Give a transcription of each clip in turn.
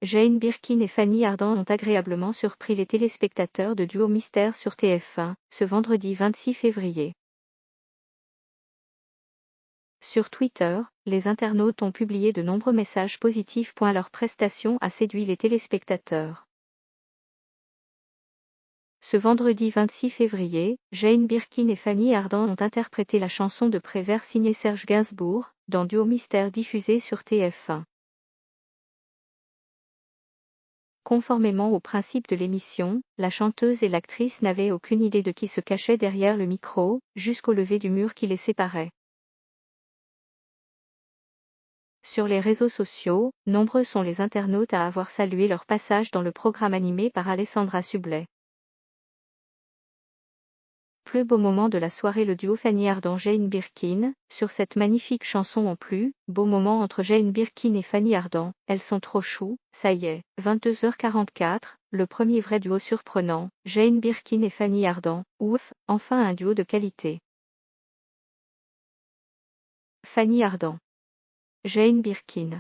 Jane Birkin et Fanny Ardant ont agréablement surpris les téléspectateurs de Duo Mystère sur TF1, ce vendredi 26 février. Sur Twitter, les internautes ont publié de nombreux messages positifs. Leur prestation a séduit les téléspectateurs. Ce vendredi 26 février, Jane Birkin et Fanny Ardant ont interprété la chanson de Prévert signée Serge Gainsbourg, dans Duo Mystère diffusé sur TF1. Conformément au principe de l'émission, la chanteuse et l'actrice n'avaient aucune idée de qui se cachait derrière le micro, jusqu'au lever du mur qui les séparait. Sur les réseaux sociaux, nombreux sont les internautes à avoir salué leur passage dans le programme animé par Alessandra Sublet. Plus beau moment de la soirée, le duo Fanny Ardant-Jane Birkin. Sur cette magnifique chanson en plus, beau moment entre Jane Birkin et Fanny Ardant, elles sont trop chou, ça y est, 22h44, le premier vrai duo surprenant, Jane Birkin et Fanny Ardant, ouf, enfin un duo de qualité. Fanny Ardant. Jane Birkin.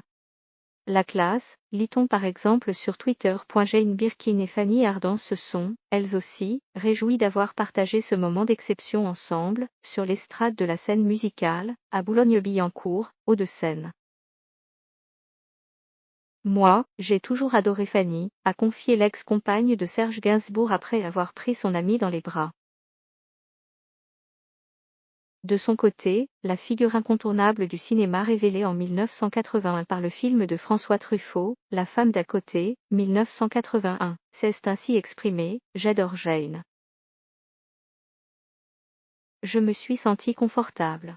La classe, lit-on par exemple sur Twitter. Jane Birkin et Fanny Ardant se sont, elles aussi, réjouies d'avoir partagé ce moment d'exception ensemble, sur l'estrade de la scène musicale, à Boulogne-Billancourt, Hauts-de-Seine. Moi, j'ai toujours adoré Fanny, a confié l'ex-compagne de Serge Gainsbourg après avoir pris son ami dans les bras. De son côté, la figure incontournable du cinéma révélée en 1981 par le film de François Truffaut, La femme d'à côté, 1981, s'est ainsi exprimée: « J'adore Jane. Je me suis sentie confortable.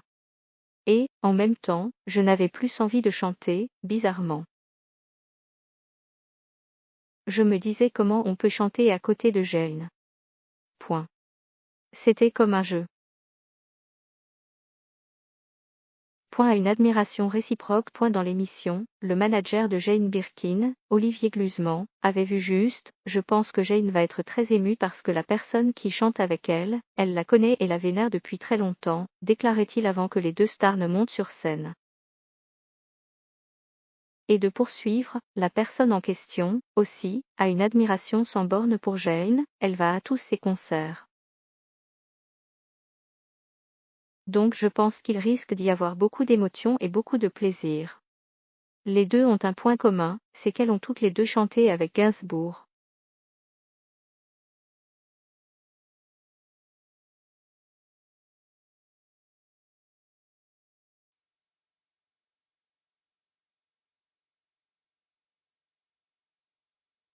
Et, en même temps, je n'avais plus envie de chanter, bizarrement. Je me disais comment on peut chanter à côté de Jane. Point. C'était comme un jeu. » À une admiration réciproque. Dans l'émission, le manager de Jane Birkin, Olivier Glusman, avait vu juste: « Je pense que Jane va être très émue parce que la personne qui chante avec elle la connaît et la vénère depuis très longtemps », déclarait-il avant que les deux stars ne montent sur scène. Et de poursuivre: « La personne en question, aussi, a une admiration sans borne pour Jane, elle va à tous ses concerts. Donc je pense qu'il risque d'y avoir beaucoup d'émotions et beaucoup de plaisir. » Les deux ont un point commun, c'est qu'elles ont toutes les deux chanté avec Gainsbourg.